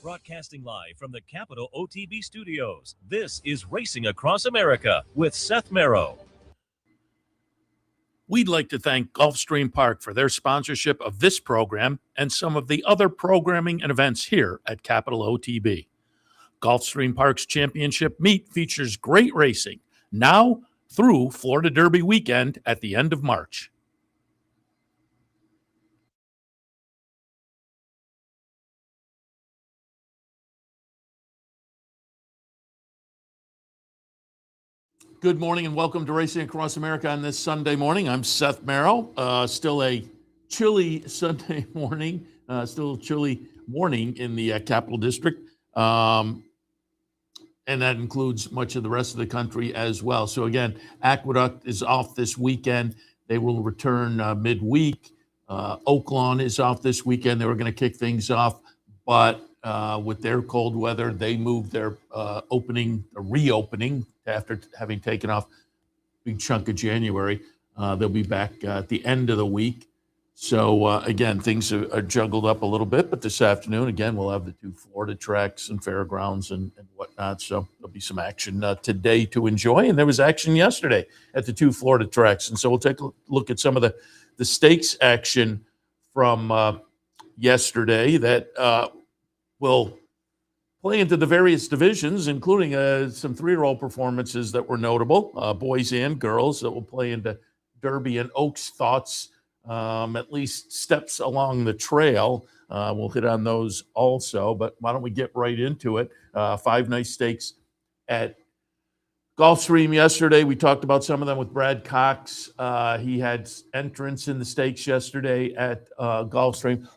Broadcasting live from the Capital OTB studios, this is Racing Across America with Seth Merrow. We'd like to thank Gulfstream Park for their sponsorship of this program and some of the other programming and events here at Capital OTB. Gulfstream Park's championship meet features great racing now through Florida Derby weekend at the end of March. Good morning and welcome to Racing Across America on this Sunday morning. I'm Seth Merrow. Still a chilly Sunday morning, still a chilly morning in the Capital District. And that includes much of the rest of the country as well. So again, Aqueduct is off this weekend. They will return midweek. Oaklawn is off this weekend. They were going to kick things off, but with their cold weather, they moved their reopening after having taken off a big chunk of January. They'll be back at the end of the week. So, again, things are juggled up a little bit. But this afternoon, again, we'll have the two Florida tracks and fairgrounds and whatnot. So there'll be some action today to enjoy. And there was action yesterday at the two Florida tracks. And so we'll take a look at some of the stakes action from yesterday that will play into the various divisions, including some three-year-old performances that were notable, boys and girls, that will play into Derby and Oaks thoughts, at least steps along the trail. We'll hit on those also, but why don't we get right into it? 5 nice stakes at Gulfstream yesterday. We talked about some of them with Brad Cox. He had entrance in the stakes yesterday at Gulfstream.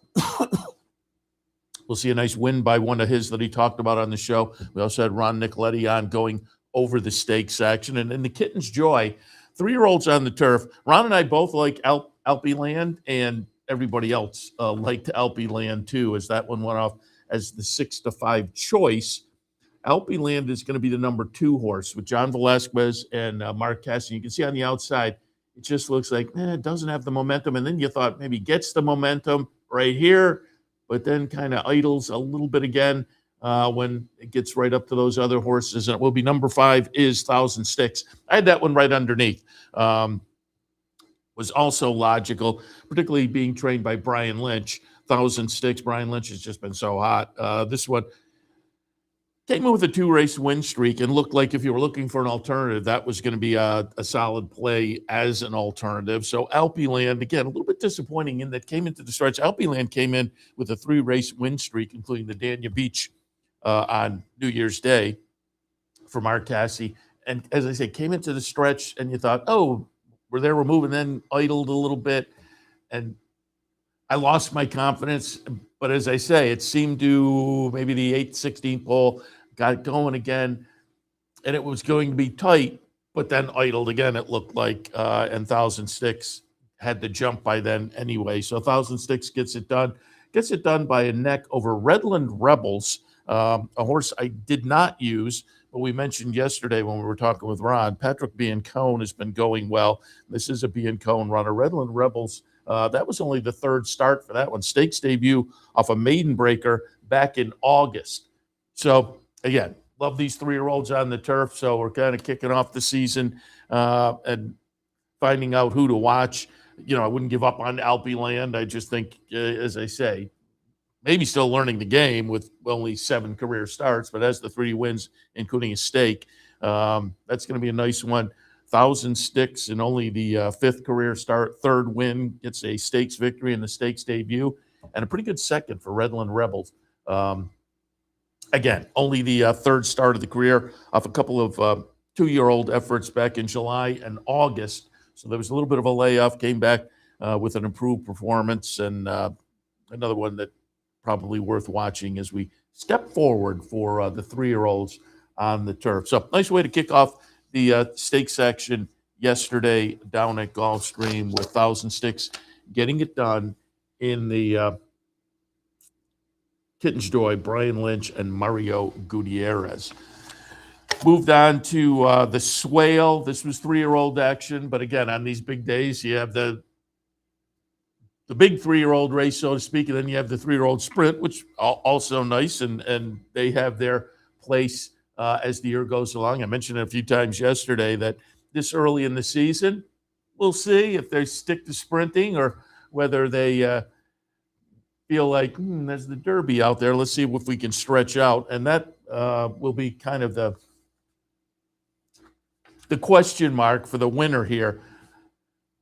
We'll see a nice win by one of his that he talked about on the show. We also had Ron Nicoletti on going over the stakes action. And in the Kitten's Joy, 3-year-olds on the turf. Ron and I both like Alpe Land, and everybody else liked Alpe Land too, as that one went off as the 6-5 choice. Alpe Land is going to be the number 2 horse with John Velasquez and Mark Cassidy. You can see on the outside, it just looks like it doesn't have the momentum. And then you thought maybe gets the momentum right here, but then kind of idles a little bit again when it gets right up to those other horses. And it will be number 5 is 1,000 Sticks. I had that one right underneath. Was also logical, particularly being trained by Brian Lynch. 1,000 Sticks. Brian Lynch has just been so hot. This one came in with a 2-race win streak and looked like if you were looking for an alternative, that was going to be a solid play as an alternative. So Alpe Land, again, a little bit disappointing in that came into the stretch. Alpe Land came in with a 3-race win streak, including the Dania Beach on New Year's Day for Mark Cassidy. And as I say, came into the stretch and you thought, we're moving, then idled a little bit. And I lost my confidence. But as I say, it seemed to maybe the 8th, 16th pole got going again, and it was going to be tight, but then idled again, it looked like, and 1,000 Sticks had to jump by then anyway. So 1,000 Sticks gets it done by a neck over Redland Rebels, a horse I did not use, but we mentioned yesterday when we were talking with Ron, Patrick Biancone has been going well. This is a Biancone runner. Redland Rebels, that was only the 3rd start for that one. Stakes debut off a maiden breaker back in August. So, again, love these 3-year-olds on the turf. So we're kind of kicking off the season and finding out who to watch. I wouldn't give up on Alpe Land. I just think, as I say, maybe still learning the game with only 7 career starts, but has the 3 wins, including a stake. That's going to be a nice one. 1,000 Sticks in only the 5th career start, 3rd win, gets a stakes victory in the stakes debut, and a pretty good second for Redland Rebels. Again, only the 3rd start of the career off a couple of 2-year-old efforts back in July and August. So there was a little bit of a layoff, came back with an improved performance, and another one that probably worth watching as we step forward for the 3-year-olds on the turf. So nice way to kick off the stakes action yesterday down at Gulfstream with 1,000 Sticks getting it done in the Kitten's Joy, Brian Lynch and Mario Gutierrez. Moved on to the Swale. This was 3-year-old action, but again, on these big days, you have the the big 3-year-old race, so to speak, and then you have the 3-year-old sprint, which also nice, and they have their place as the year goes along. I mentioned it a few times yesterday that this early in the season, we'll see if they stick to sprinting or whether they feel like there's the Derby out there. Let's see if we can stretch out, and that will be kind of the question mark for the winner here.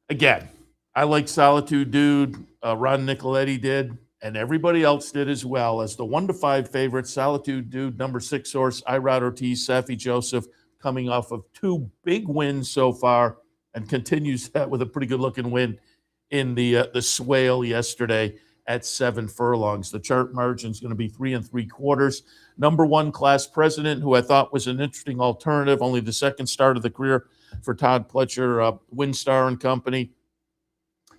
Again, I like Solitude Dude. Ron Nicoletti did, and everybody else did as well. As the 1-5 favorite, Solitude Dude, number 6 horse, Irod Ortiz, Safi Joseph, coming off of 2 big wins so far, and continues that with a pretty good-looking win in the Swale yesterday at 7 furlongs. The chart margin is going to be 3 3/4. Number 1, Class President, who I thought was an interesting alternative, only the second start of the career for Todd Pletcher, Windstar and Company.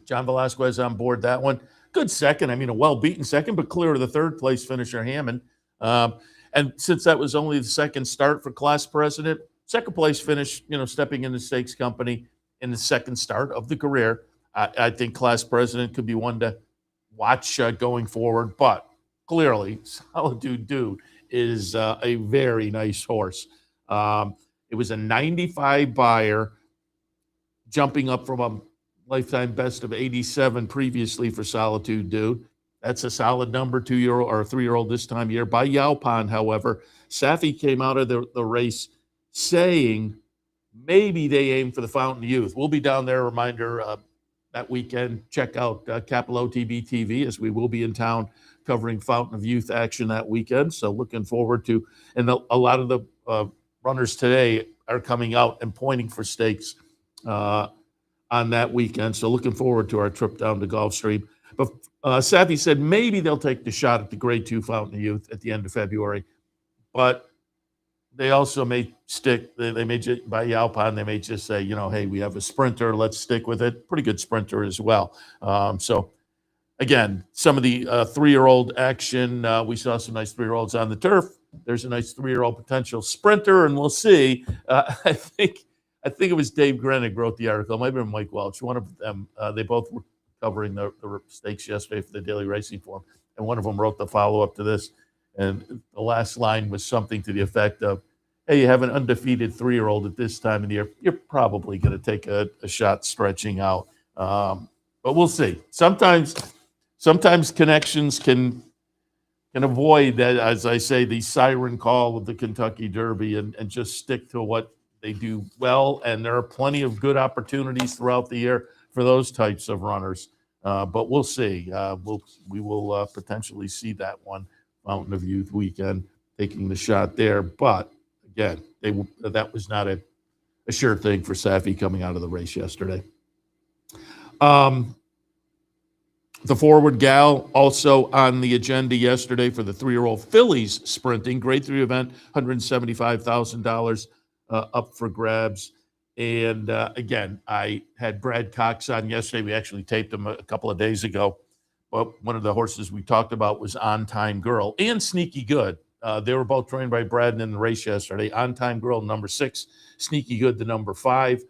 John Velasquez on board that one. Good second. I mean, a well-beaten second, but clear of the third-place finisher, Hammond. And since that was only the second start for Class President, second-place finish, stepping into Stakes Company in the second start of the career. I think Class President could be one to watch going forward, but clearly, Solitude Dude is a very nice horse. It was a 95 buyer, jumping up from a lifetime best of 87 previously for Solitude Dude. That's a solid number, 2-year-old or 3-year-old this time of year. By Yaupon, however, Safi came out of the race saying maybe they aim for the Fountain of Youth. We'll be down there, reminder, that weekend. Check out Capital OTB TV, as we will be in town covering Fountain of Youth action that weekend. So looking forward to, and a lot of the runners today are coming out and pointing for stakes on that weekend. So looking forward to our trip down to Gulfstream. But Safi said maybe they'll take the shot at the Grade 2 Fountain of Youth at the end of February. But they also may stick, they may just, by Yaupon, they may just say, hey, we have a sprinter, let's stick with it. Pretty good sprinter as well. So again, some of the 3-year-old action, we saw some nice 3-year-olds on the turf. There's a nice 3-year-old potential sprinter, and we'll see. I think it was Dave Grenig wrote the article. It might have been Mike Welch. One of them, they both were covering the stakes yesterday for the Daily Racing Form, and one of them wrote the follow-up to this. And the last line was something to the effect of, hey, you have an undefeated 3-year-old at this time of the year, you're probably going to take a shot stretching out. But we'll see. Sometimes connections can avoid that, as I say, the siren call of the Kentucky Derby and just stick to what they do well. And there are plenty of good opportunities throughout the year for those types of runners. But we'll see. We will potentially see that one, Fountain of Youth weekend, taking the shot there. But again, that was not a sure thing for Safi coming out of the race yesterday. The Forward Gal also on the agenda yesterday for the 3-year-old fillies sprinting. Grade 3 event, $175,000 up for grabs. And again, I had Brad Cox on yesterday. We actually taped him a couple of days ago. But one of the horses we talked about was On Time Girl and Sneaky Good. They were both trained by Brad in the race yesterday. On Time Girl, number 6. Sneaky Good, the number 5.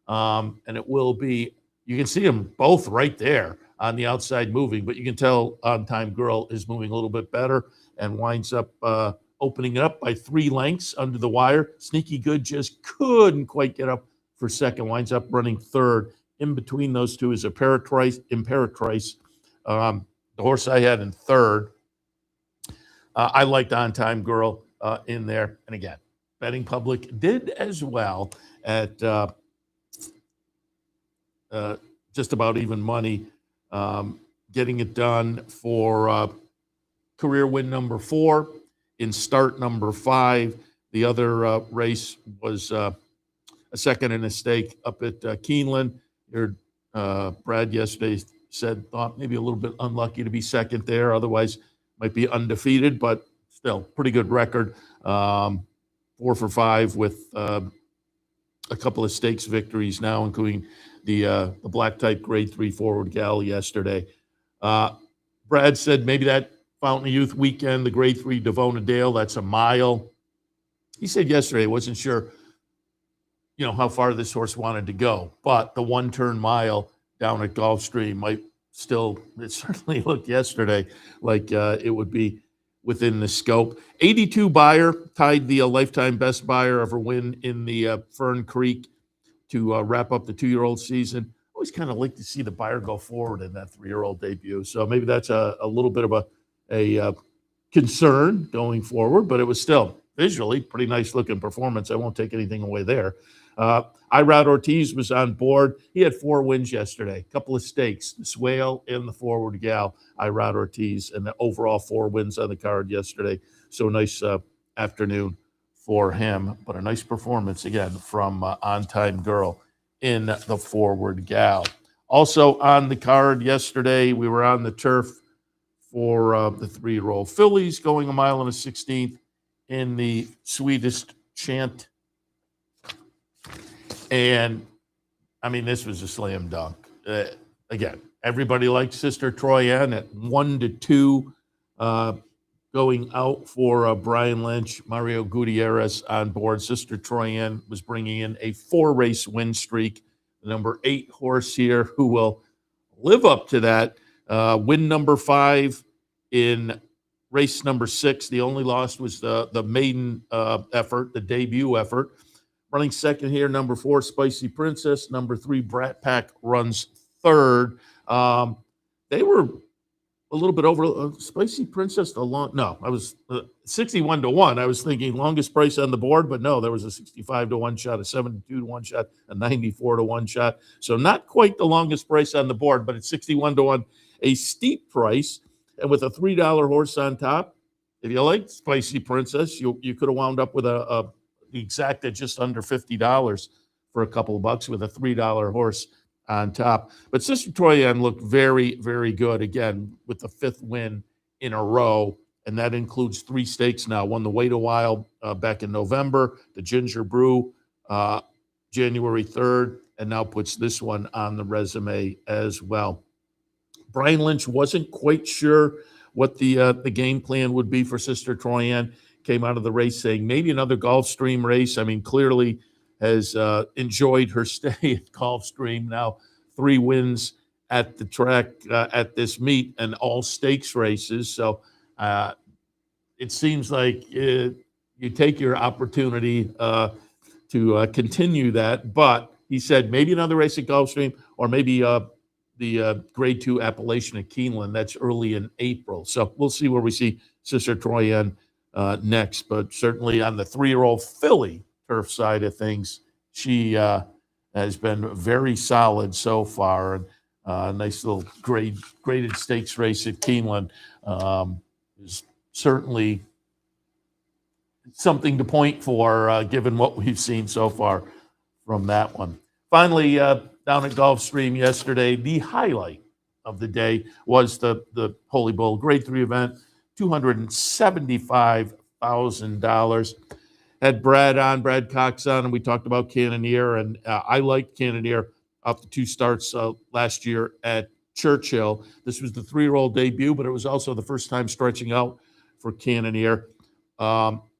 And it will be, you can see them both right there on the outside moving, but you can tell On Time Girl is moving a little bit better and winds up opening up by 3 lengths under the wire. Sneaky Good just couldn't quite get up for second, winds up running third. In between those two is Imperatrice. The horse I had in third. I liked On Time Girl in there. And again, betting public did as well at just about even money, getting it done for career win number 4 in start number 5. The other race was a second and a stake up at Keeneland. Heard Brad yesterday thought maybe a little bit unlucky to be second there. Otherwise, might be undefeated, but still pretty good record. 4 for 5 with a couple of stakes victories now, including the black type Grade 3 Forward Gal yesterday. Brad said maybe that Fountain of Youth weekend, the Grade 3 Devona Dale, that's a mile. He said yesterday, wasn't sure, how far this horse wanted to go, but the 1-turn mile down at Gulfstream might still, it certainly looked yesterday like it would be within the scope. 82 buyer tied the lifetime best buyer ever win in the Fern Creek to wrap up the 2-year-old season. Always kind of like to see the buyer go forward in that 3-year-old debut. So maybe that's a little bit of a concern going forward, but it was still visually pretty nice looking performance. I won't take anything away there. Irad Ortiz was on board. He had 4 wins yesterday, a couple of stakes, the Swale and the Forward Gal, Irad Ortiz, and the overall 4 wins on the card yesterday. So nice afternoon for him, but a nice performance again from On Time Girl in the Forward Gal. Also on the card yesterday, we were on the turf for the 3-year-old fillies going 1 mile and a 16th in the Swedish Chant. And I mean, this was a slam dunk. Again, everybody liked Sister Troyan at 1-2, going out for Brian Lynch, Mario Gutierrez on board. Sister Troyan was bringing in a 4-race win streak. The number 8 horse here, who will live up to that. Win number 5 in race number 6. The only loss was the maiden effort, the debut effort. Running second here, number 4, Spicy Princess. Number 3, Brat Pack runs third. They were a little bit over. Spicy Princess, I was 61-1. I was thinking longest price on the board, but no, there was a 65-1 shot, a 72-1 shot, a 94-1 shot. So not quite the longest price on the board, but it's 61-1, a steep price. And with a $3 horse on top, if you like Spicy Princess, you could have wound up with the exact at just under $50 for a couple of bucks with a $3 horse on top. But Sister Troyan looked very, very good again with the 5th win in a row, and that includes 3 stakes now. Won the Wait a While back in November, the Ginger Brew January 3rd, and now puts this one on the resume as well. Brian Lynch wasn't quite sure what the game plan would be for Sister Troyan. Came out of the race saying maybe another Gulfstream race. I mean, clearly has enjoyed her stay at Gulfstream. Now 3 wins at the track at this meet and all stakes races. So it seems like you take your opportunity to continue that. But he said maybe another race at Gulfstream or maybe the Grade 2 Appalachian at Keeneland. That's early in April. So we'll see where we see Sister Troyan next. But certainly on the 3-year-old filly turf side of things, she has been very solid so far. And nice little graded stakes race at Keeneland is certainly something to point for, given what we've seen so far from that one. Finally, down at Gulfstream yesterday, the highlight of the day was the Holy Bull Grade 3 event, $275,000. Had Brad Cox on, and we talked about Cannoneer, and I liked Cannoneer off the 2 starts last year at Churchill. This was the 3-year-old debut, but it was also the first time stretching out for Cannoneer.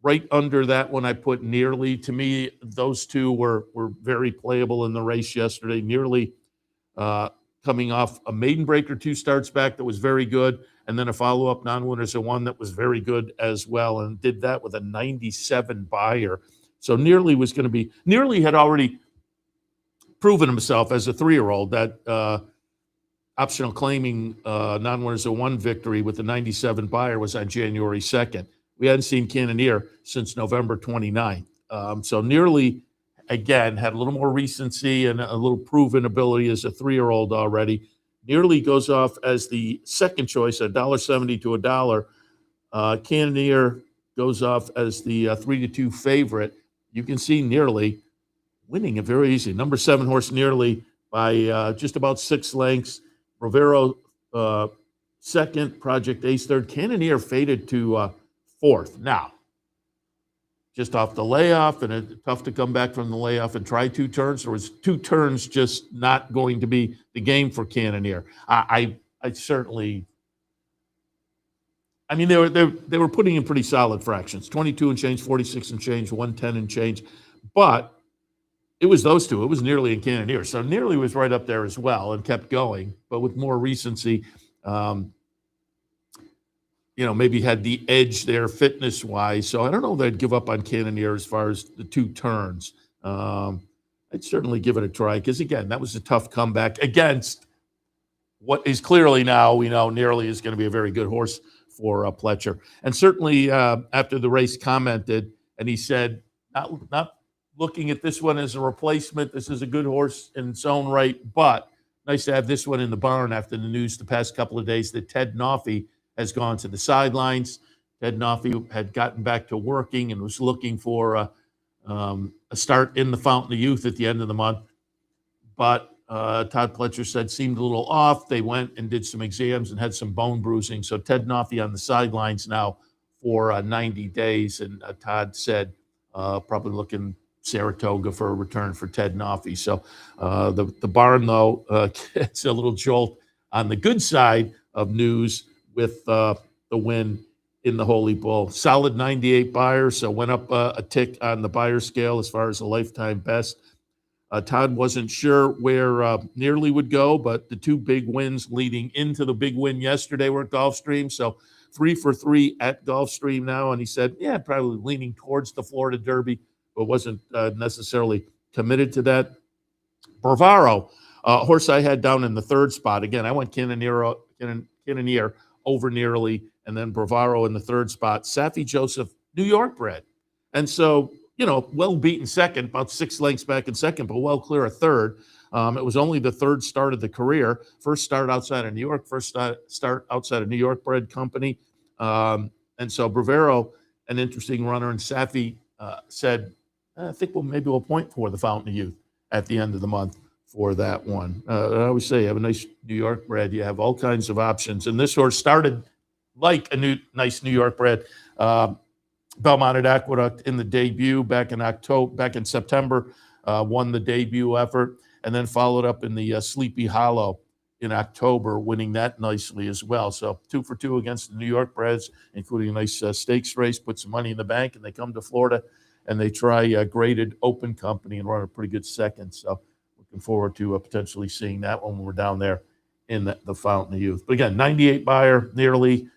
Right under that one, I put Nearly. To me, those 2 were very playable in the race yesterday. Nearly coming off a maiden breaker 2 starts back that was very good, and then a follow-up non-winners of 1 that was very good as well, and did that with a 97 buyer. So Nearly was going to be – Nearly had already proven himself as a 3-year-old. That optional claiming non-winners of 1 victory with the 97 buyer was on January 2nd. We hadn't seen Cannoneer since November 29th. So Nearly, again, had a little more recency and a little proven ability as a 3-year-old already. Nearly goes off as the second choice, $1.70 to $1. Cannoneer goes off as the 3-2 favorite. You can see Nearly winning it very easy. Number 7 horse Nearly by just about 6 lengths. Rovero second, Project Ace third. Cannoneer faded to 4th. Now, just off the layoff, and it's tough to come back from the layoff and try 2 turns. There was 2 turns just not going to be the game for Cannoneer. I certainly, I mean, they were putting in pretty solid fractions, 22 and change, 46 and change, 110 and change. But It was those two. It was Nearly and Cannoneer. So Nearly was right up there as well and kept going, but with more recency, maybe had the edge there fitness-wise. So I don't know that I'd give up on Cannoneer as far as the two turns. I'd certainly give it a try because, again, that was a tough comeback against what is clearly now, we know, Nearly is going to be a very good horse for Pletcher. And certainly after the race commented, and he said, not looking at this one as a replacement. This is a good horse in its own right, but nice to have this one in the barn after the news the past couple of days that Ted Noffey has gone to the sidelines. Ted Noffey had gotten back to working and was looking for a start in the Fountain of Youth at the end of the month. But Todd Pletcher said seemed a little off. They went and did some exams and had some bone bruising. So Ted Noffey on the sidelines now for 90 days. And Todd said probably looking Saratoga for a return for Ted Noffey. So the barn, though, gets a little jolt on the good side of news with the win in the Holy Bull. Solid 98 Beyer, so went up a tick on the Beyer scale as far as a lifetime best. Todd wasn't sure where Nearly would go, but the two big wins leading into the big win yesterday were at Gulfstream. So 3 for 3 at Gulfstream now. And he said, yeah, probably leaning towards the Florida Derby, but wasn't necessarily committed to that. Bravaro, a horse I had down in the third spot. Again, I went Cannoneer over Nearly, and then Bravaro in the third spot. Safi Joseph, New York bred. And so, well beaten second, about 6 lengths back in second, but well clear a third. It was only the third start of the career. First start outside of New York, start outside of New York bred company. And so Bravaro, an interesting runner, and Safi said, I think we'll point for the Fountain of Youth at the end of the month for that one. I always say you have a nice New York bred. You have all kinds of options. And this horse started like a nice New York bred. Belmont at Aqueduct in the debut back in September, won the debut effort, and then followed up in the Sleepy Hollow in October, winning that nicely as well. So 2 for 2 against the New York breds, including a nice stakes race, put some money in the bank, and they come to Florida and they try a graded open company and run a pretty good second. So looking forward to potentially seeing that one when we're down there in the Fountain of Youth. But again, 98 Beyer, Nearly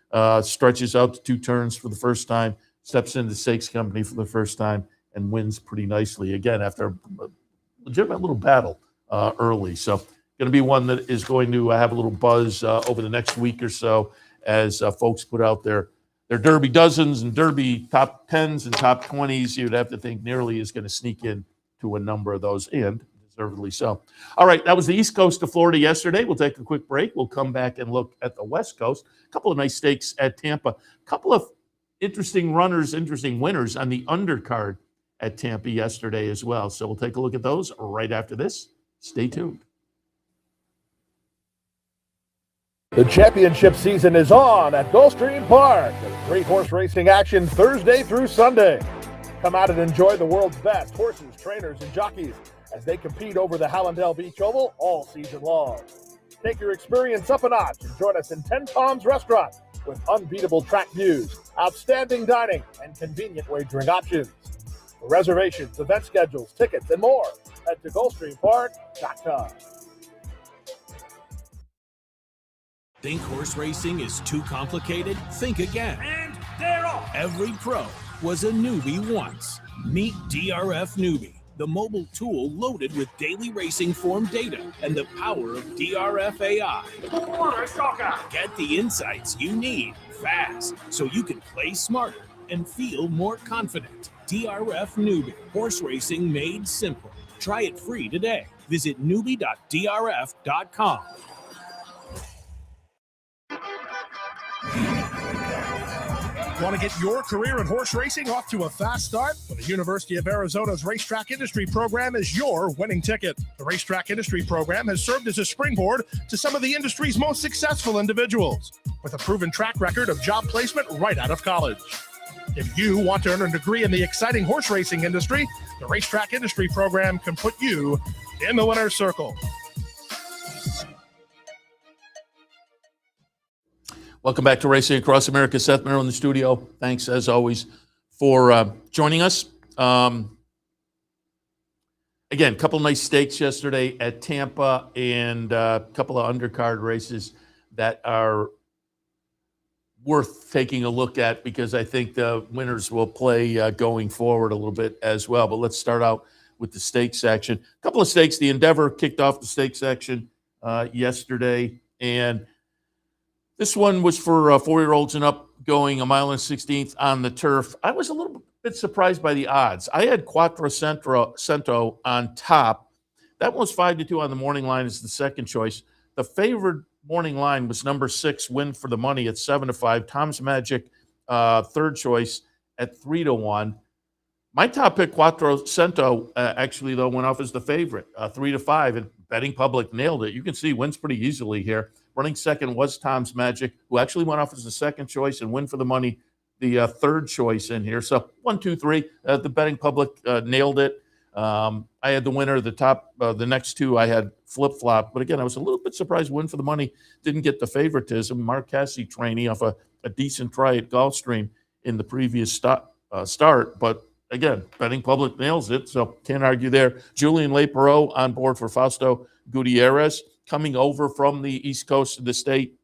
stretches out to 2 turns for the first time, steps into the stakes company for the first time, and wins pretty nicely again after a legitimate little battle early. So going to be one that is going to have a little buzz over the next week or so as folks put out their Derby dozens and Derby top 10s and top 20s. You'd have to think Nearly is going to sneak in to a number of those, and deservedly so. All right, that was the East Coast of Florida yesterday. We'll take a quick break. We'll come back and look at the West Coast. A couple of nice stakes at Tampa. A couple of interesting winners on the undercard at Tampa yesterday as well. So we'll take a look at those right after this. Stay tuned. The championship season is on at Gulfstream Park. Great horse racing action Thursday through Sunday. Come out and enjoy the world's best horses, trainers, and jockeys as they compete over the Hallandale Beach Oval all season long. Take your experience up a notch and join us in 10 Palms Restaurant with unbeatable track views, outstanding dining, and convenient wagering options. For reservations, event schedules, tickets, and more, head to GulfstreamPark.com. Think horse racing is too complicated? Think again. And they're off. Every pro was a newbie once. Meet DRF Newbie, the mobile tool loaded with daily racing form data and the power of DRF AI. Get the insights you need fast so you can play smarter and feel more confident. DRF Newbie, horse racing made simple. Try it free today. Visit newbie.drf.com. Want to get your career in horse racing off to a fast start? Well, the University of Arizona's Racetrack Industry Program is your winning ticket. The Racetrack Industry Program has served as a springboard to some of the industry's most successful individuals, with a proven track record of job placement right out of college. If you want to earn a degree in the exciting horse racing industry, the Racetrack Industry Program can put you in the winner's circle. Welcome back to Racing Across America. Seth Merrow in the studio. Thanks, as always, for joining us. Again, a couple nice stakes yesterday at Tampa and a couple of undercard races that are worth taking a look at because I think the winners will play going forward a little bit as well. But let's start out with the stakes section. A couple of stakes. The Endeavor kicked off the stakes section yesterday, and this one was for 4-year-olds and up, going 1.16 miles on the turf. I was a little bit surprised by the odds. I had Quattro Cento on top. That one was 5-2 on the morning line as the second choice. The favored morning line was number 6, Win for the Money, at 7-5. Tom's Magic, third choice, at 3-1. My top pick, Quattro Cento, actually, though, went off as the favorite, 3-5, and betting public nailed it. You can see wins pretty easily here. Running second was Tom's Magic, who actually went off as the second choice, and Win for the Money, the third choice in here. So 1, 2, 3, the betting public nailed it. I had the winner, the next two I had flip-flop. But again, I was a little bit surprised Win for the Money didn't get the favoritism. Mark Cassie trainee off a decent try at Gulfstream in the previous start. But again, betting public nails it, so can't argue there. Julian Lepereau on board for Fausto Gutierrez, coming over from the east coast of the state.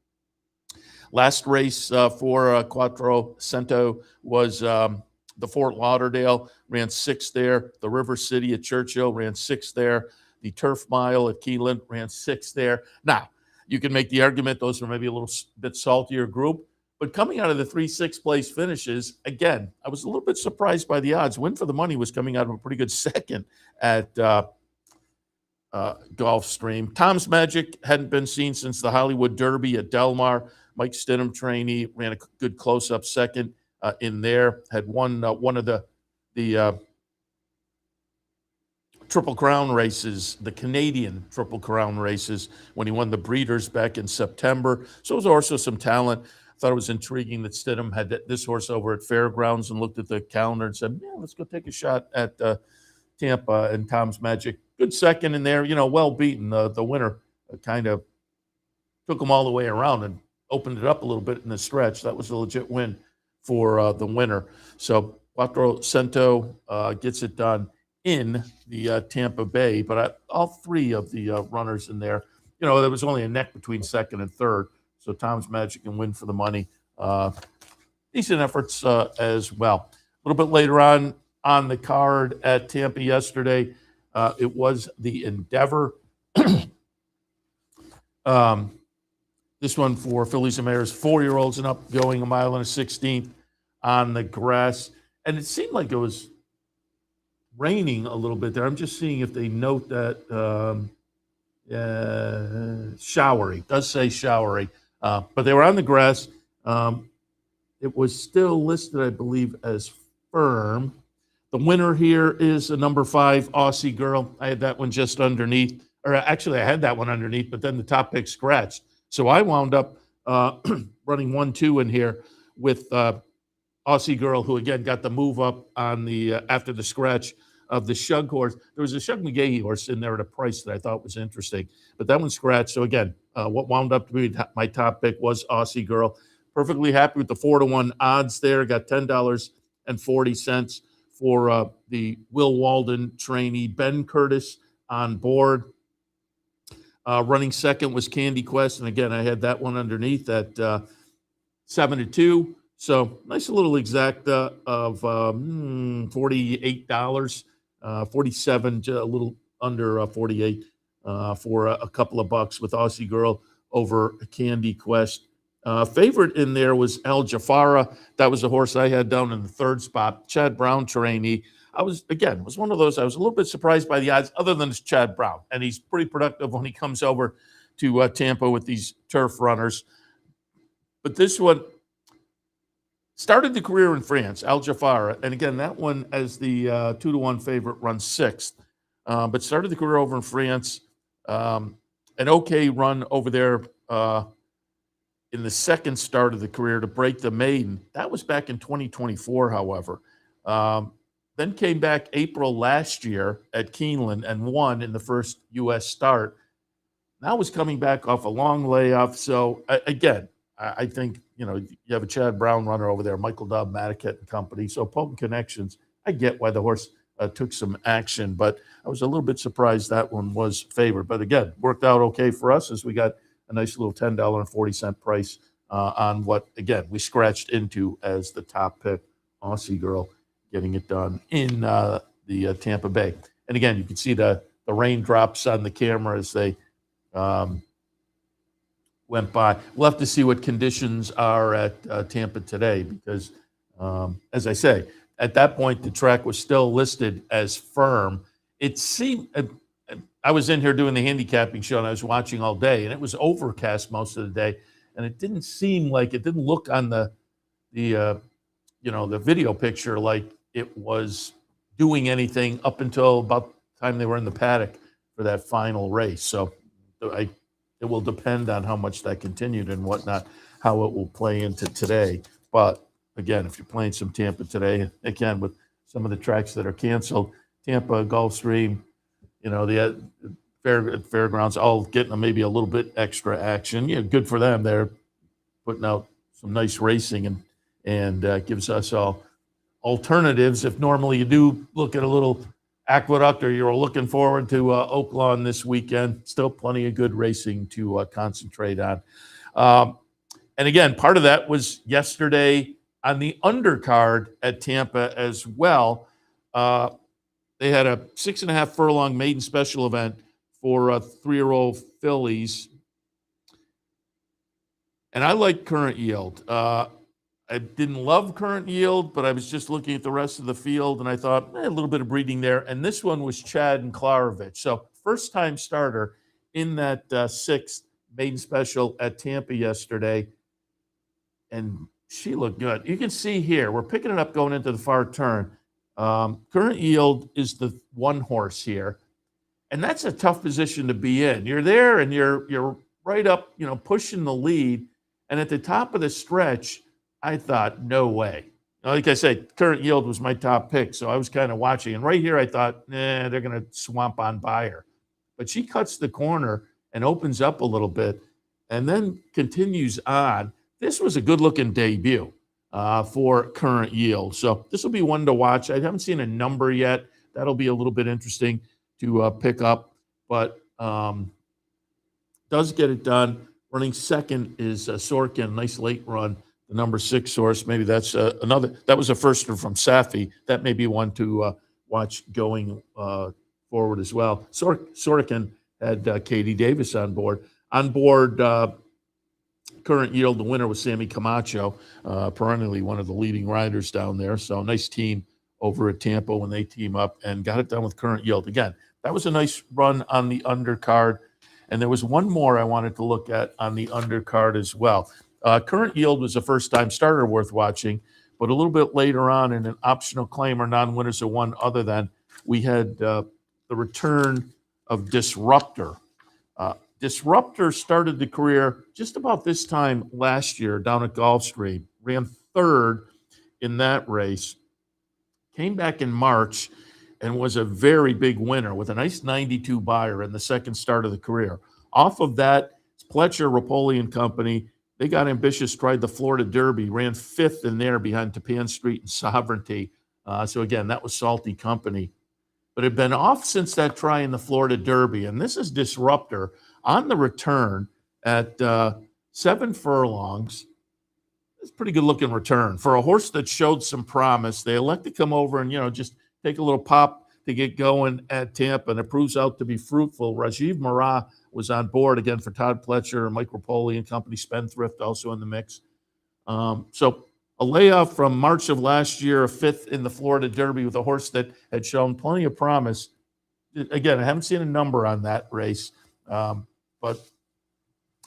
Last race for Quattro Cento was the Fort Lauderdale, ran 6th there. The River City at Churchill ran 6th there. The Turf Mile at Keeneland ran 6th there. Now, you can make the argument those are maybe a little bit saltier group, but coming out of the 3 6th place finishes, again, I was a little bit surprised by the odds. Win for the Money was coming out of a pretty good second at Gulfstream. Tom's Magic hadn't been seen since the Hollywood Derby at Del Mar. Mike Stidham trainee ran a good close-up second in there. Had won one of the Triple Crown races, the Canadian Triple Crown races, when he won the Breeders' back in September. So it was also some talent. I thought it was intriguing that Stidham had this horse over at Fairgrounds and looked at the calendar and said, yeah, let's go take a shot at Tampa. And Tom's Magic, good second in there, well beaten. The winner kind of took him all the way around and opened it up a little bit in the stretch. That was a legit win for the winner. So Quattro Cento gets it done in the Tampa Bay. But all 3 of the runners in there, there was only a neck between second and third. So Tom's Magic and Win for the Money, decent efforts as well. A little bit later on the card at Tampa yesterday, it was the Endeavor. This one for fillies and mares, 4-year-olds and up, going 1.16 miles on the grass. And it seemed like it was raining a little bit there. I'm just seeing if they note that showery. It does say showery. But they were on the grass. It was still listed, I believe, as firm. The winner here is a number 5, Aussie Girl. I had that one just underneath. Or actually, I had that one underneath, but then the top pick scratched. So I wound up running 1-2 in here with Aussie Girl, who again got the move up on the after the scratch of the Shug horse. There was a Shug McGahee horse in there at a price that I thought was interesting, but that one scratched. So again, what wound up to be my top pick was Aussie Girl. Perfectly happy with the 4-1 odds there. Got $10.40 for the Will Walden trainee. Ben Curtis on board. Running second was Candy Quest, and again, I had that one underneath at 7-2. So nice little exact of $48, 47, a little under 48 for a couple of bucks with Aussie Girl over Candy Quest. Favorite in there was El Jafara. That was a horse I had down in the 3rd spot. Chad Brown trainee. It was one of those, I was a little bit surprised by the odds, other than it's Chad Brown. And he's pretty productive when he comes over to Tampa with these turf runners. But this one started the career in France, Al Jafara. And again, that one, as the 2-1 favorite, runs 6th. But started the career over in France. An okay run over there in the second start of the career to break the maiden. That was back in 2024, however. Then came back April last year at Keeneland and won in the first U.S. start. Now was coming back off a long layoff. So, again, I think, you have a Chad Brown runner over there, Michael Dobb, Maticat and company. So, potent connections. I get why the horse took some action, but I was a little bit surprised that one was favored. But again, worked out okay for us as we got a nice little $10.40 price on what, again, we scratched into as the top pick, Aussie Girl, getting it done in the Tampa Bay. And again, you can see the raindrops on the camera as they went by. We'll have to see what conditions are at Tampa today because, as I say, at that point, the track was still listed as firm. It seemed, I was in here doing the handicapping show and I was watching all day, and it was overcast most of the day, and it didn't seem like, it didn't look on the video picture like it was doing anything up until about the time they were in the paddock for that final race. So it will depend on how much that continued and whatnot, how it will play into today. But again, if you're playing some Tampa today, again, with some of the tracks that are canceled, Tampa, Gulfstream, the fairgrounds, all getting maybe a little bit extra action. Yeah, good for them. They're putting out some nice racing and gives us all alternatives. If normally you do look at a little Aqueduct or you're looking forward to Oaklawn this weekend, still plenty of good racing to concentrate on. And again, part of that was yesterday on the undercard at Tampa as well. They had a 6.5 furlong maiden special event for 3-year-old fillies. And I like Current Yield. I didn't love Current Yield, but I was just looking at the rest of the field, and I thought, a little bit of breeding there. And this one was Chad and Klarovich. So first-time starter in that 6th maiden special at Tampa yesterday. And she looked good. You can see here, we're picking it up going into the far turn. Current Yield is the one horse here. And that's a tough position to be in. You're there, and you're right up, pushing the lead. And at the top of the stretch, I thought, no way. Like I said, Current Yield was my top pick, so I was kind of watching. And right here, I thought, they're going to swamp on by her. But she cuts the corner and opens up a little bit and then continues on. This was a good-looking debut for Current Yield. So this will be one to watch. I haven't seen a number yet. That'll be a little bit interesting to pick up. But does get it done. Running second is Sorkin. Nice late run. The number 6 horse. Maybe that's another. That was a firster from Safi. That may be one to watch going forward as well. Sorkin had Katie Davis on board. Current Yield, the winner was Sammy Camacho, perennially one of the leading riders down there. So nice team over at Tampa when they team up and got it done with Current Yield. Again, that was a nice run on the undercard. And there was one more I wanted to look at on the undercard as well. Current Yield was a first-time starter worth watching, but a little bit later on in an optional claim or non-winners of one other than, we had the return of Disruptor. Disruptor started the career just about this time last year down at Gulfstream, ran 3rd in that race, came back in March and was a very big winner with a nice 92 buyer in the second start of the career. Off of that, Pletcher, Rapoli and Company, they got ambitious, tried the Florida Derby, ran 5th in there behind Tapan Street and Sovereignty. So again, that was Salty Company. But had been off since that try in the Florida Derby. And this is Disruptor on the return at 7 furlongs. It's a pretty good looking return. For a horse that showed some promise, they elect to come over and, just take a little pop to get going at Tampa, and it proves out to be fruitful. Rajiv Marah was on board again for Todd Pletcher, Mike Rapoli and Company, Spendthrift also in the mix. So a layoff from March of last year, a 5th in the Florida Derby with a horse that had shown plenty of promise. Again, I haven't seen a number on that race, but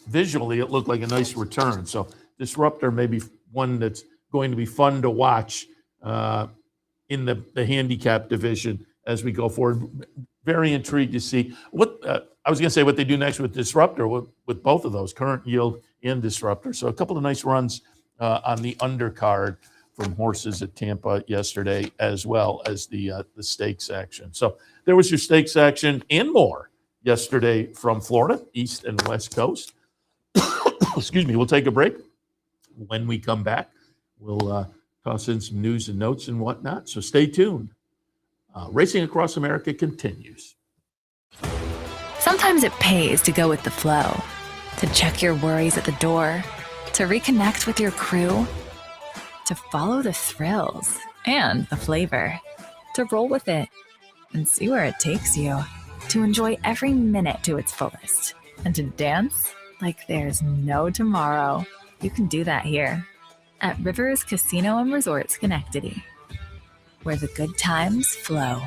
visually it looked like a nice return. So Disruptor may be one that's going to be fun to watch in the handicap division as we go forward. Very intrigued to see what I was going to say what they do next with Disruptor, with both of those, Current Yield and Disruptor. So a couple of nice runs on the undercard from horses at Tampa yesterday, as well as the stakes action. So there was your stakes action and more yesterday from Florida, East and West Coast. Excuse me. We'll take a break. When we come back, we'll toss in some news and notes and whatnot. So stay tuned Racing Across America continues. Sometimes it pays to go with the flow, to check your worries at the door, to reconnect with your crew, to follow the thrills and the flavor, to roll with it and see where it takes you, to enjoy every minute to its fullest, and to dance like there's no tomorrow. You can do that here at Rivers Casino and Resort Schenectady, where the good times flow.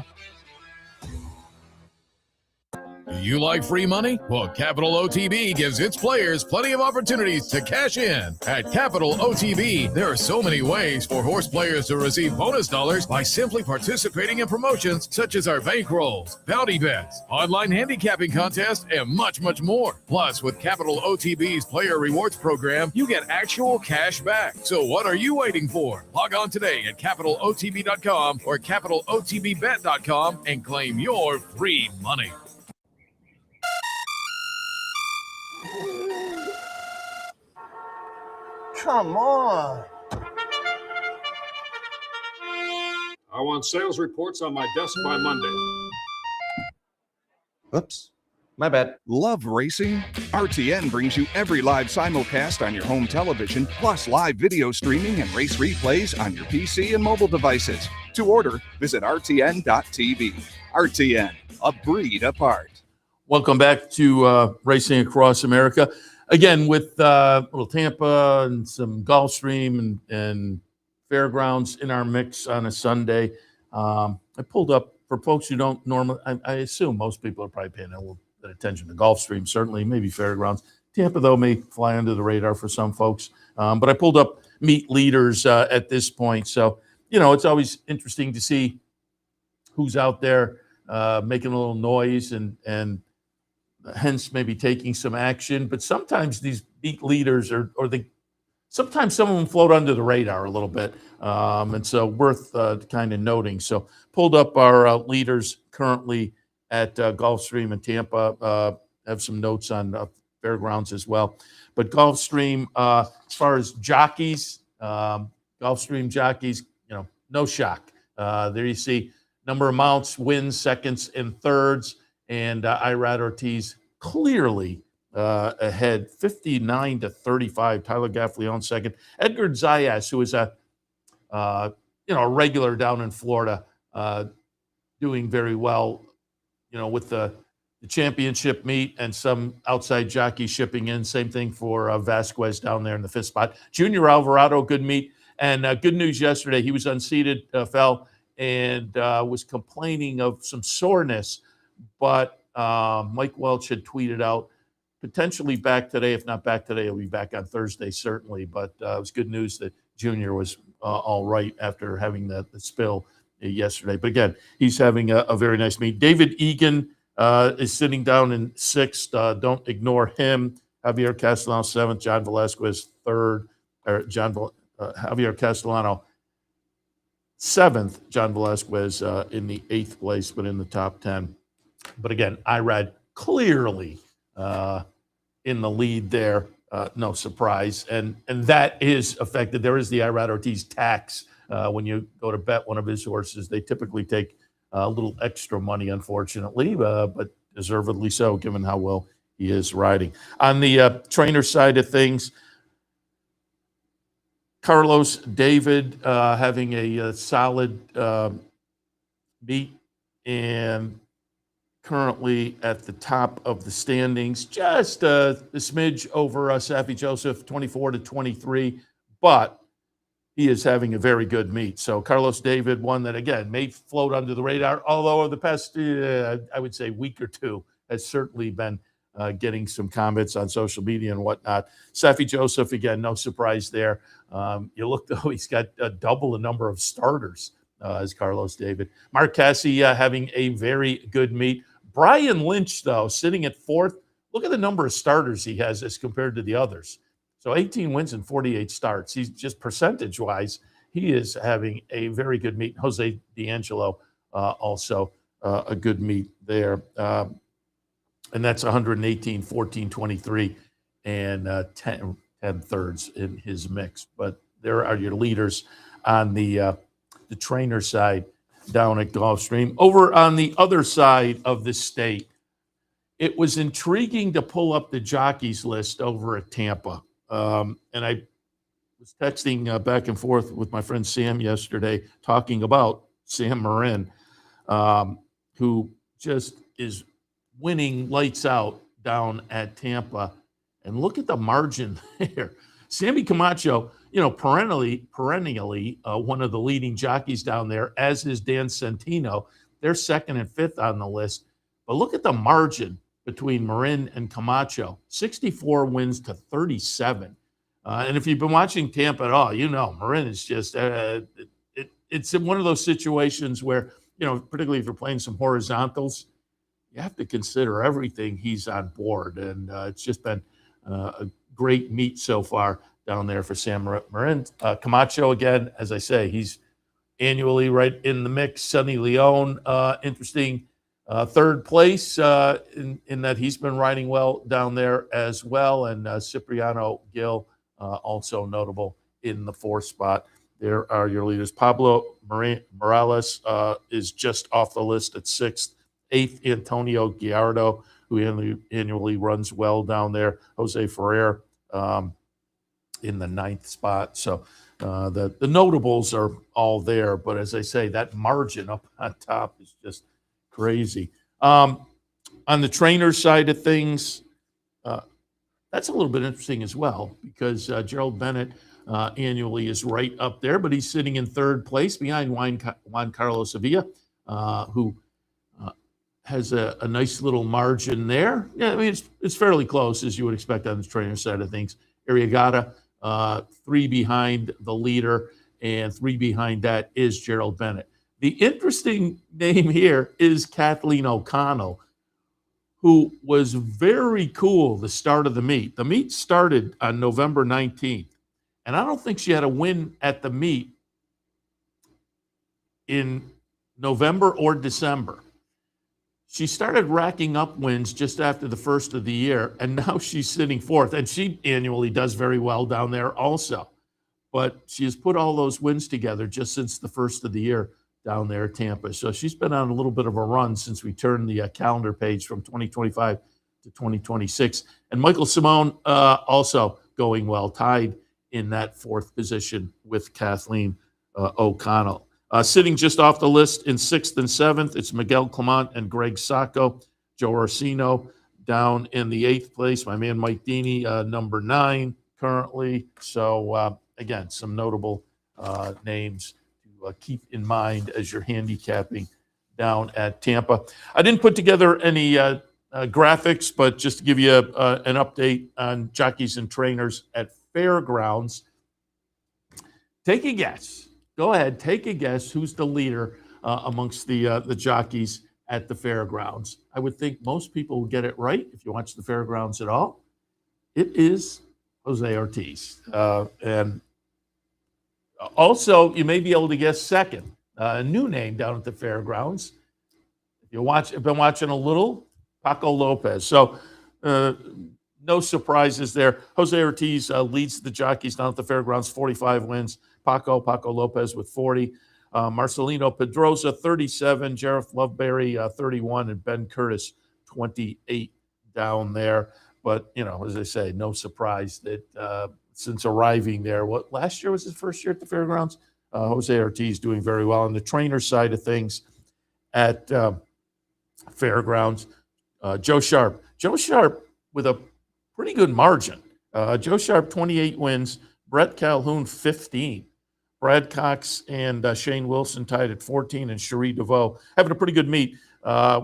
You like free money? Well, Capital OTB gives its players plenty of opportunities to cash in. At Capital OTB, there are so many ways for horse players to receive bonus dollars by simply participating in promotions such as our bankrolls, bounty bets, online handicapping contests, and much, much more. Plus, with Capital OTB's Player Rewards program, you get actual cash back. So what are you waiting for? Log on today at CapitalOTB.com or CapitalOTBBet.com and claim your free money. Come on. I want sales reports on my desk by Monday. Oops. My bad. Love racing? RTN brings you every live simulcast on your home television, plus live video streaming and race replays on your PC and mobile devices. To order, visit rtn.tv. RTN, a breed apart. Welcome back to Racing Across America. Again, with little Tampa and some Gulfstream and Fairgrounds in our mix on a Sunday. I pulled up, for folks who don't normally, I assume most people are probably paying a little bit of attention to Gulfstream, certainly, maybe Fairgrounds. Tampa, though, may fly under the radar for some folks. But I pulled up meet leaders at this point. So, it's always interesting to see who's out there making a little noise and hence maybe taking some action. But sometimes these beat leaders sometimes some of them float under the radar a little bit. And so worth kind of noting. So pulled up our leaders currently at Gulfstream and Tampa. Have some notes on Fairgrounds as well. But Gulfstream, as far as jockeys, Gulfstream jockeys, no shock. There you see number of mounts, wins, seconds, and thirds. And Irad Ortiz clearly ahead, 59-35. Tyler Gaffleon second. Edgar Zayas, who is a regular down in Florida, doing very well. With the championship meet and some outside jockey shipping in. Same thing for Vasquez down there in the fifth spot. Junior Alvarado, good meet. And good news yesterday, he was unseated, fell, and was complaining of some soreness. But Mike Welch had tweeted out, potentially back today. If not back today, he'll be back on Thursday, certainly. But it was good news that Junior was all right after having the spill yesterday. But again, he's having a very nice meet. David Egan is sitting down in sixth. Don't ignore him. Javier Castellano seventh. John Velasquez third. Javier Castellano seventh. John Velasquez in the eighth place, but in the top 10. But again, Irad clearly in the lead there. No surprise. And that is affected. There is the Irad Ortiz tax. When you go to bet one of his horses, they typically take a little extra money, unfortunately, but deservedly so, given how well he is riding. On the trainer side of things, Carlos David having a solid meet and currently at the top of the standings, just a smidge over Safi Joseph, 24-23, but he is having a very good meet. So Carlos David, one that, again, may float under the radar, although over the past, I would say, week or two, has certainly been getting some comments on social media and whatnot. Safi Joseph, again, no surprise there. You look, though, he's got double the number of starters as Carlos David. Mark Cassie having a very good meet. Brian Lynch, though, sitting at fourth. Look at the number of starters he has as compared to the others. So 18 wins and 48 starts. He's just percentage-wise, he is having a very good meet. Jose D'Angelo also a good meet there. And that's 118, 14, 23, and 10 thirds in his mix. But there are your leaders on the trainer side. down at Gulfstream. Over on the other side of the state, it was intriguing to pull up the jockeys list over at Tampa. And I was texting back and forth with my friend Sam yesterday, talking about Sam Marin, who just is winning lights out down at Tampa. And look at the margin there. Sammy Camacho, perennially one of the leading jockeys down there, as is Dan Centino. They're second and fifth on the list. But look at the margin between Marin and Camacho, 64 wins to 37. And if you've been watching Tampa at all, Marin is just, it's one of those situations where, particularly if you're playing some horizontals, you have to consider everything he's on board. And it's just been a great meet so far down there for Sam Marin. Camacho, again, as I say, he's annually right in the mix. Sonny Leone, interesting third place in that he's been riding well down there as well. And Cipriano Gil, also notable in the fourth spot. There are your leaders. Pablo Morales is just off the list at sixth. Eighth, Antonio Giardo, who annually runs well down there. Jose Ferrer in the ninth spot. So the notables are all there. But as I say, that margin up on top is just crazy. On the trainer side of things, that's a little bit interesting as well, because Gerald Bennett annually is right up there, but he's sitting in third place behind Juan Carlos Sevilla, who has a nice little margin there. Yeah, I mean, it's fairly close, as you would expect on the trainer side of things. Arriagada, three behind the leader, and three behind that is Gerald Bennett. The interesting name here is Kathleen O'Connell, who was very cool the start of the meet. The meet started on November 19th, and I don't think she had a win at the meet in November or December. She started racking up wins just after the first of the year, and now she's sitting fourth. And she annually does very well down there also. But she has put all those wins together just since the first of the year down there at Tampa. So she's been on a little bit of a run since we turned the calendar page from 2025 to 2026. And Michael Simone also going well, tied in that fourth position with Kathleen O'Connell. Sitting just off the list in sixth and seventh, it's Miguel Clement and Greg Sacco. Joe Orsino down in the eighth place. My man Mike Deeney, number 9 currently. So, again, some notable names to keep in mind as you're handicapping down at Tampa. I didn't put together any graphics, but just to give you an update on jockeys and trainers at fairgrounds, take a guess. Go ahead, take a guess who's the leader amongst the jockeys at the fairgrounds. I would think most people will get it right if you watch the fairgrounds at all. It is Jose Ortiz. And also, you may be able to guess second, a new name down at the fairgrounds. If you've been watching a little, Paco Lopez. So no surprises there. Jose Ortiz leads the jockeys down at the fairgrounds, 45 wins. Paco Lopez with 40. Marcelino Pedrosa, 37. Jareth Loveberry, 31. And Ben Curtis, 28 down there. But, as I say, no surprise that since arriving there, last year was his first year at the fairgrounds? Jose Ortiz doing very well. On the trainer side of things at fairgrounds, Joe Sharp. Joe Sharp with a pretty good margin. Joe Sharp, 28 wins. Brett Calhoun, 15. Brad Cox and Shane Wilson tied at 14, and Cherie DeVoe having a pretty good meet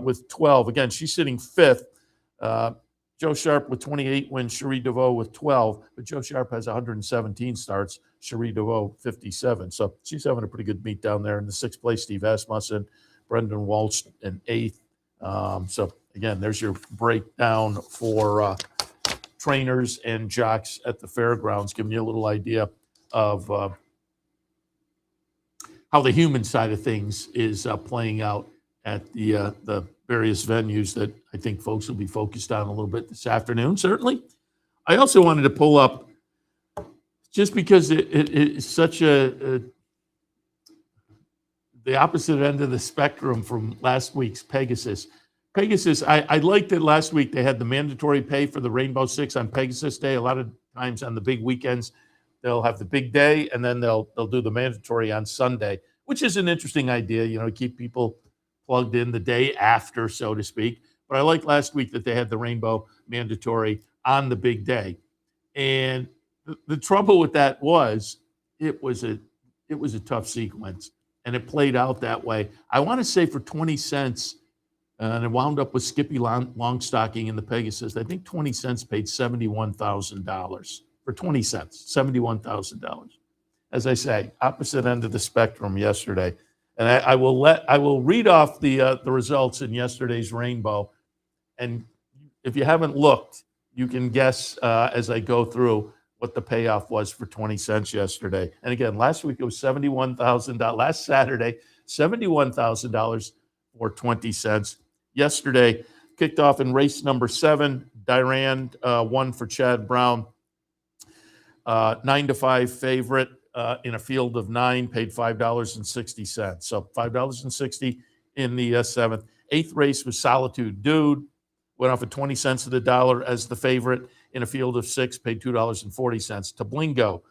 with 12. Again, she's sitting fifth. Joe Sharp with 28 wins, Cherie DeVoe with 12, but Joe Sharp has 117 starts, Cherie DeVoe 57. So she's having a pretty good meet down there. In the sixth place, Steve Asmussen, Brendan Walsh in eighth. So again, there's your breakdown for trainers and jocks at the fairgrounds, giving you a little idea of how the human side of things is playing out at the various venues that I think folks will be focused on a little bit this afternoon, certainly. I also wanted to pull up, just because it is such the the opposite end of the spectrum from last week's Pegasus. Pegasus, I liked it last week. They had the mandatory pay for the Rainbow Six on Pegasus Day. A lot of times on the big weekends, they'll have the big day, and then they'll do the mandatory on Sunday, which is an interesting idea, to keep people plugged in the day after, so to speak. But I liked last week that they had the Rainbow mandatory on the big day. And the trouble with that was it was a tough sequence, and it played out that way. I want to say for 20 cents, and it wound up with Skippy Longstocking in the Pegasus. I think 20 cents paid $71,000 for 20 cents, $71,000. As I say, opposite end of the spectrum yesterday. And I will read off the results in yesterday's Rainbow. And if you haven't looked, you can guess as I go through what the payoff was for 20 cents yesterday. And again, last week it was $71,000. Last Saturday, $71,000 for 20 cents. Yesterday, kicked off in race number 7. Durand won for Chad Brown. 9-5 favorite in a field of 9, paid $5.60. So $5.60 in the 7th. 8th race was Solitude Dude. Went off at 20 cents to the dollar as the favorite in a field of 6, paid $2.40. Tablingo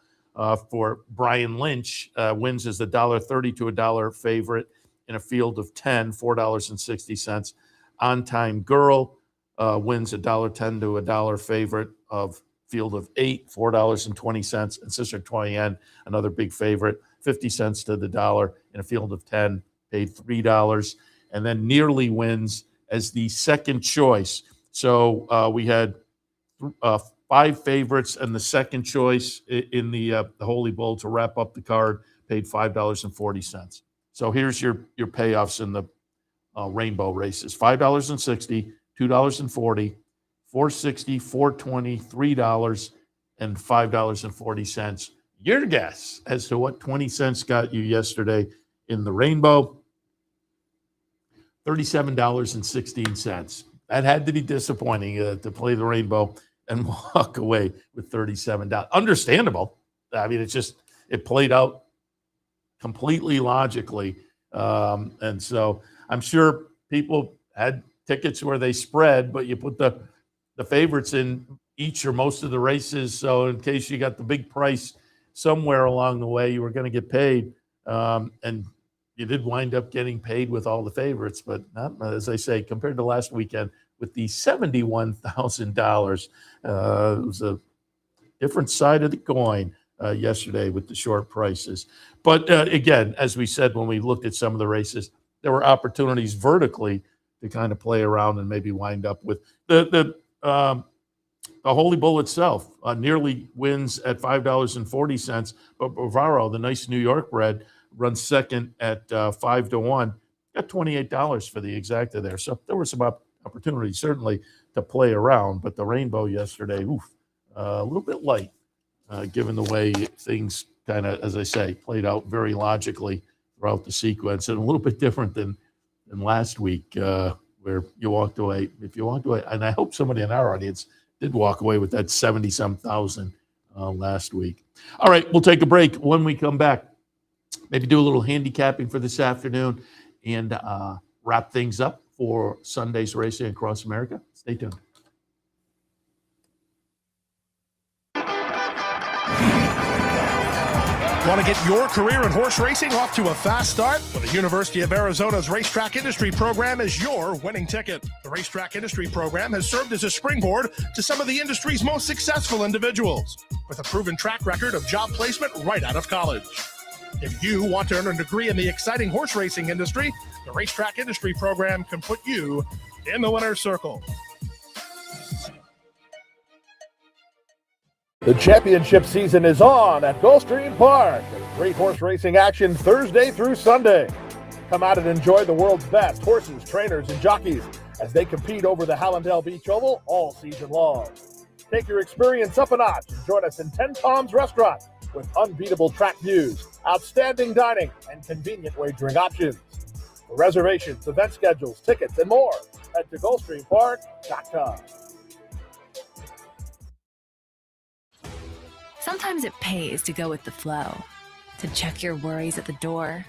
for Brian Lynch wins as the $1.30 to $1 favorite in a field of 10, $4.60. On Time Girl wins $1.10 to $1 favorite of field of 8, $4.20. And Sister Toyen, another big favorite, 50 cents to the dollar in a field of 10, paid $3. And then Nearly wins as the second choice. So we had 5 favorites, and the second choice in the Holy Bull to wrap up the card paid $5.40. So here's your payoffs in the Rainbow races: $5.60, $2.40, $4.60, $4.20, $3, and $5.40. Your guess as to what 20 cents got you yesterday in the Rainbow? $37.16. That had to be disappointing to play the Rainbow and walk away with $37. Understandable. I mean, it played out completely logically. And so I'm sure people had tickets where they spread, but you put the favorites in each or most of the races. So in case you got the big price somewhere along the way, you were going to get paid. And you did wind up getting paid with all the favorites, but not, as I say, compared to last weekend with the $71,000. It was a different side of the coin yesterday with the short prices. But again, as we said, when we looked at some of the races, there were opportunities vertically to kind of play around and maybe wind up with the Holy Bull itself. Nearly wins at $5.40, but Bavaro, the nice New York bred, runs second at 5-1. Got $28 for the exacta there. So there were some opportunities certainly to play around, but the Rainbow yesterday, a little bit light, given the way things kind of, as I say, played out very logically throughout the sequence, and a little bit different than last week, where you walked away. If you walked away, and I hope somebody in our audience did walk away with that 70-some thousand last week. All right, we'll take a break. When we come back, maybe do a little handicapping for this afternoon and wrap things up for Sunday's racing across America. Stay tuned. Want to get your career in horse racing off to a fast start? Well, the University of Arizona's Racetrack Industry Program is your winning ticket. The Racetrack Industry Program has served as a springboard to some of the industry's most successful individuals, with a proven track record of job placement right out of college. If you want to earn a degree in the exciting horse racing industry, the Racetrack Industry Program can put you in the winner's circle. The championship season is on at Gulfstream Park. Great horse racing action Thursday through Sunday. Come out and enjoy the world's best horses, trainers, and jockeys as they compete over the Hallandale Beach Oval all season long. Take your experience up a notch and join us in 10 Palms Restaurant with unbeatable track views, outstanding dining, and convenient wagering options. For reservations, event schedules, tickets, and more, head to GulfstreamPark.com. Sometimes it pays to go with the flow, to check your worries at the door,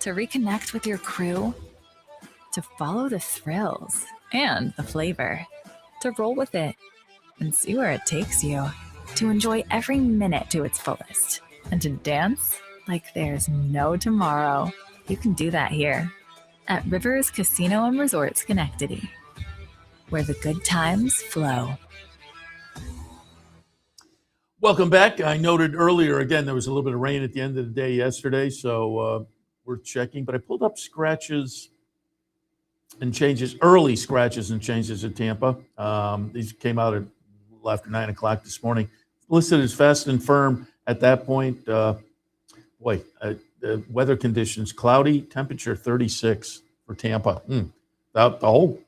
to reconnect with your crew, to follow the thrills and the flavor, to roll with it and see where it takes you, to enjoy every minute to its fullest, and to dance like there's no tomorrow. You can do that here at Rivers Casino and Resort Schenectady, where the good times flow. Welcome back. I noted earlier, again, there was a little bit of rain at the end of the day yesterday, so we're checking. But I pulled up scratches and changes, early scratches and changes at Tampa. These came out at after 9 o'clock this morning. Listed as fast and firm at that point. The weather conditions, cloudy, temperature 36 for Tampa. The whole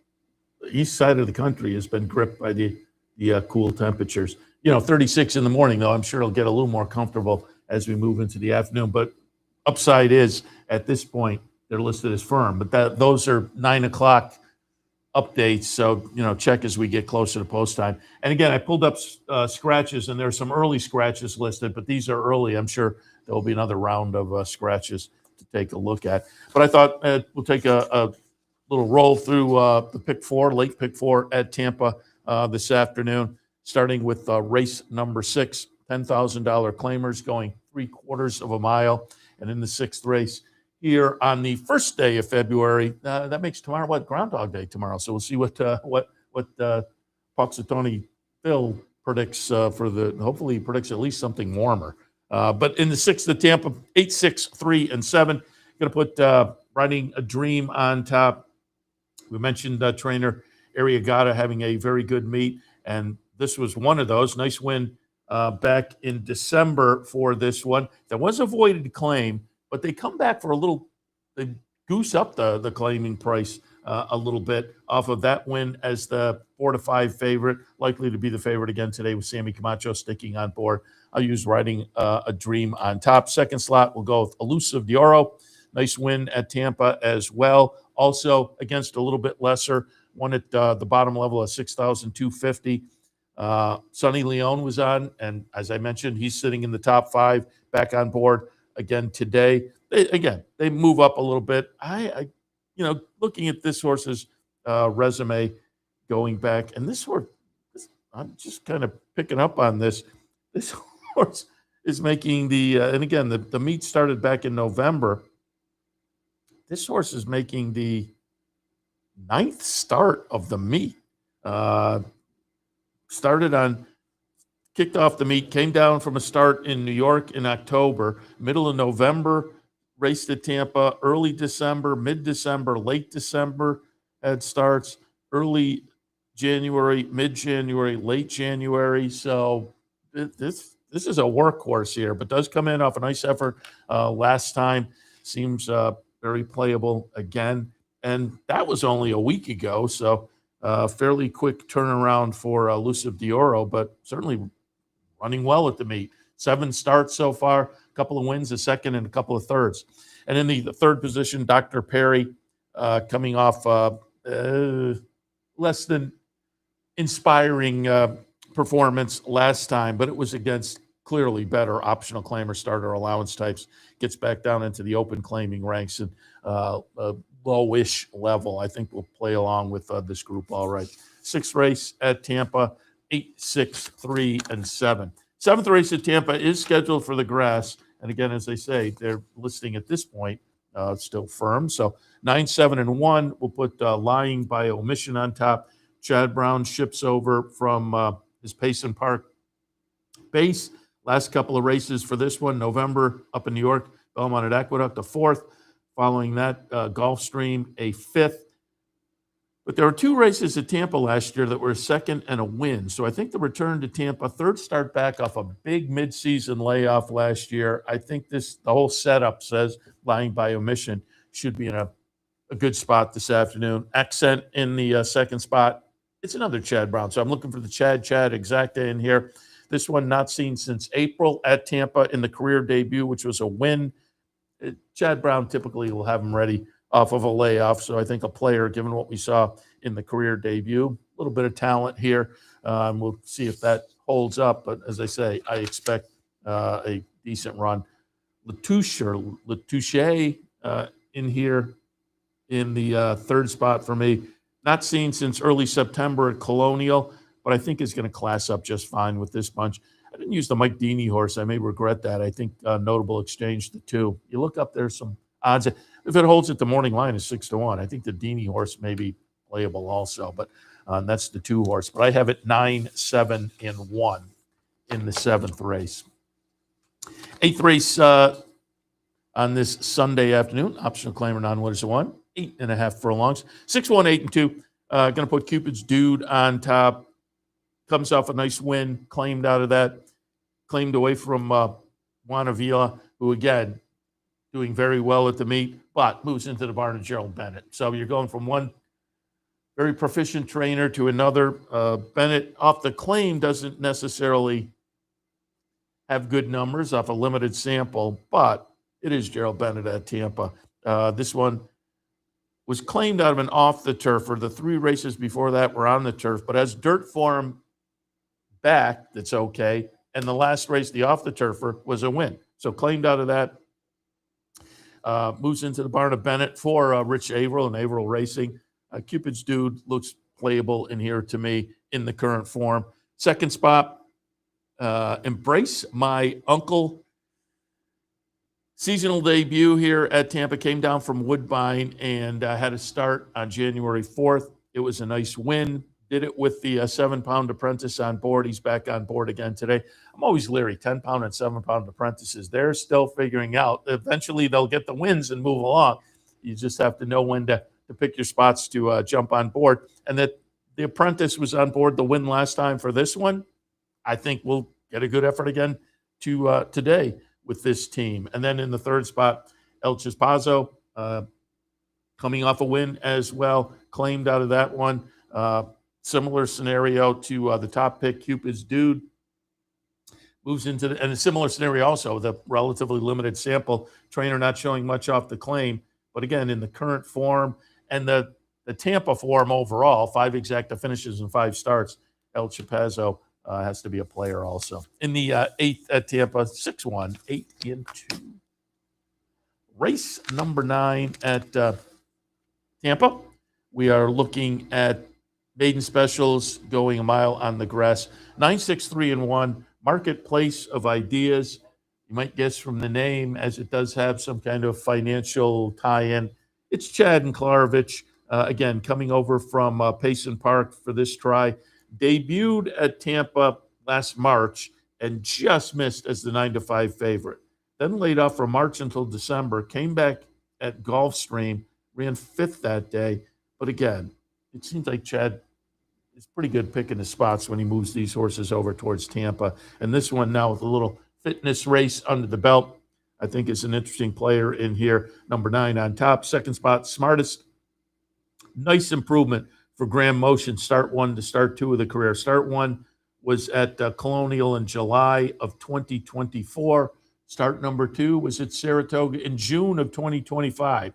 east side of the country has been gripped by the cool temperatures. 36 in the morning, though. I'm sure it'll get a little more comfortable as we move into the afternoon. But upside is, at this point, they're listed as firm. But those are 9 o'clock updates. So, check as we get closer to post time. And again, I pulled up scratches, and there's some early scratches listed, but these are early. I'm sure there will be another round of scratches to take a look at. But I thought we'll take a little roll through the late pick four at Tampa this afternoon, starting with race number 6, $10,000 claimers going 3/4 of a mile. And in the 6th race here on the first day of February, that makes tomorrow Groundhog Day tomorrow. So we'll see what Puxatawny Phil predicts hopefully he predicts at least something warmer. But in the 6th of Tampa, 8, 6, 3, and 7, going to put Riding a Dream on top. We mentioned trainer Arriagada having a very good meet, and this was one of those. Nice win back in December for this one. There was a voided claim, but they come back for they goose up the claiming price a little bit off of that win as the 4-5 favorite, likely to be the favorite again today with Sammy Camacho sticking on board. I'll use Riding a Dream on top. Second slot, we'll go with Elusive Dioro. Nice win at Tampa as well. Also against a little bit lesser, one at the bottom level of 6,250. Sonny Leone was on, and as I mentioned, he's sitting in the top 5, back on board again today. They move up a little bit. I looking at this horse's resume going back, and this horse, I'm just kind of picking up on this. This horse is making and again, the meet started back in November. This horse is making the 9th start of the meet. Kicked off the meet, came down from a start in New York in October, middle of November, raced at Tampa, early December, mid-December, late December had starts, early January, mid-January, late January. So this is a workhorse here, but does come in off a nice effort last time. Seems very playable again. And that was only a week ago, so fairly quick turnaround for Elusive Dioro, but certainly running well at the meet. 7 starts so far, a couple of wins, a second, and a couple of thirds. And in the third position, Dr. Perry coming off less than inspiring performance last time, but it was against clearly better optional claimer starter allowance types. Gets back down into the open claiming ranks and lowish level. I think we'll play along with this group all right. 6th race at Tampa, 8, 6, 3, and 7. 7th race at Tampa is scheduled for the grass. And again, as they say, they're listing at this point still firm. So 9, 7, and 1, we'll put Lying by Omission on top. Chad Brown ships over from his Payson Park base. Last couple of races for this one, November up in New York, Belmont at Aqueduct, a 4th. Following that, Gulfstream, a 5th. But there were 2 races at Tampa last year that were a 2nd and a win. So I think the return to Tampa, 3rd start back off a big midseason layoff last year. I think the whole setup says Lying by Omission should be in a good spot this afternoon. Accent in the 2nd spot. It's another Chad Brown. So I'm looking for the Chad exacta in here. This one not seen since April at Tampa in the career debut, which was a win. Chad Brown typically will have him ready off of a layoff. So I think a player, given what we saw in the career debut, a little bit of talent here. We'll see if that holds up. But as I say, I expect a decent run. Latouche in here in the third spot for me. Not seen since early September at Colonial, but I think is going to class up just fine with this bunch. I didn't use the Mike Deeney horse. I may regret that. I think Notable Exchange, the 2. You look up there, some odds. If it holds at the morning line, is 6-1. I think the Deeney horse may be playable also, but that's the 2 horse. But I have it 9, 7, and 1 in the 7th race. 8th race on this Sunday afternoon. Optional claimer non-winners of 1. 8.5 furlongs. 6, 1, 8, and 2. Going to put Cupid's Dude on top. Comes off a nice win. Claimed out of that. Claimed away from Juan Avila, who again doing very well at the meet, but moves into the barn of Gerald Bennett. So you're going from one very proficient trainer to another. Bennett off the claim doesn't necessarily have good numbers off a limited sample, but it is Gerald Bennett at Tampa. This one was claimed out of an off the turf, or the 3 races before that were on the turf, but has dirt form back, that's okay. And the last race, the off the turfer, was a win. So claimed out of that. Moves into the barn of Bennett for Rich Averill and Averill Racing. Cupid's Dude looks playable in here to me in the current form. Second spot, Embrace My Uncle. Seasonal debut here at Tampa, came down from Woodbine and had a start on January 4th. It was a nice win. Did it with the 7-pound apprentice on board. He's back on board again today. I'm always leery, 10-pound and 7-pound apprentices. They're still figuring out. Eventually, they'll get the wins and move along. You just have to know when to pick your spots to jump on board. And that the apprentice was on board the win last time for this one. I think we'll get a good effort again today with this team. And then in the third spot, El Chispazzo, coming off a win as well, claimed out of that one. Similar scenario to the top pick, Cupid's Dude. Moves into and a similar scenario also, the relatively limited sample. Trainer not showing much off the claim, but again, in the current form and the Tampa form overall, 5 exacta finishes and 5 starts, El Chispazzo has to be a player also. In the 8th at Tampa, 6-1, 8 and 2. Race number 9 at Tampa. We are looking at maiden specials going a mile on the grass. 9, 6, 3, and 1. Marketplace of Ideas. You might guess from the name, as it does have some kind of financial tie-in. It's Chad and Klarovich, again, coming over from Payson Park for this try. Debuted at Tampa last March and just missed as the 9-5 favorite. Then laid off from March until December. Came back at Gulfstream, ran 5th that day. But again, it seems like Chad is pretty good picking the spots when he moves these horses over towards Tampa. And this one now with a little fitness race under the belt, I think is an interesting player in here. Number 9 on top. Second spot, Smartest. Nice improvement for Graham Motion, start 1 to start 2 of the career. Start 1 was at Colonial in July of 2024. Start number 2 was at Saratoga in June of 2025.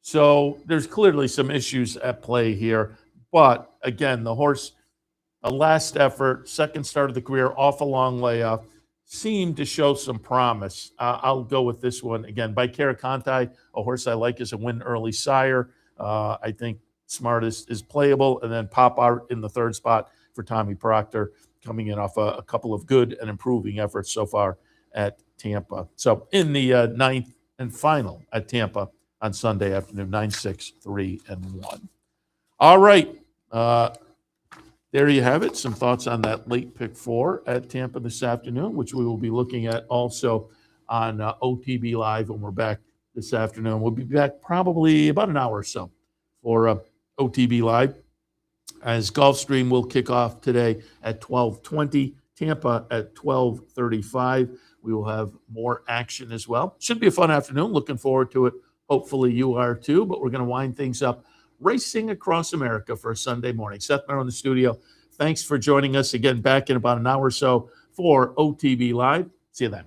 So there's clearly some issues at play here. But again, the horse, a last effort, second start of the career, off a long layoff, seemed to show some promise. I'll go with this one again. By Caraconte, a horse I like as a win early sire. I think Smartest is playable. And then Pop Art in the third spot for Tommy Proctor, coming in off a couple of good and improving efforts so far at Tampa. So in the 9th and final at Tampa on Sunday afternoon, 9, 6, 3, and 1. All right. There you have it. Some thoughts on that late pick 4 at Tampa this afternoon, which we will be looking at also on OTB Live when we're back this afternoon. We'll be back probably about an hour or so for OTB Live, as Gulfstream will kick off today at 12:20, Tampa at 12:35. We will have more action as well. Should be a fun afternoon. Looking forward to it. Hopefully you are too, but we're going to wind things up racing across America for a Sunday morning. Seth Merrow in the studio. Thanks for joining us again, back in about an hour or so for OTB Live. See you then.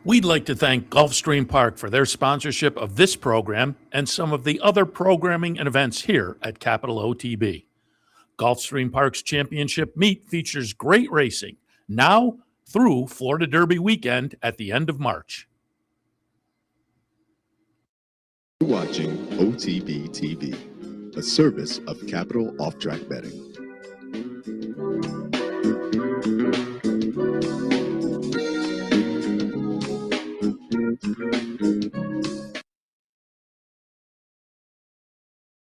We'd like to thank Gulfstream Park for their sponsorship of this program and some of the other programming and events here at Capital OTB. Gulfstream Park's championship meet features great racing, now through Florida Derby weekend at the end of March. You're watching OTB TV, a service of Capital Offtrack Betting.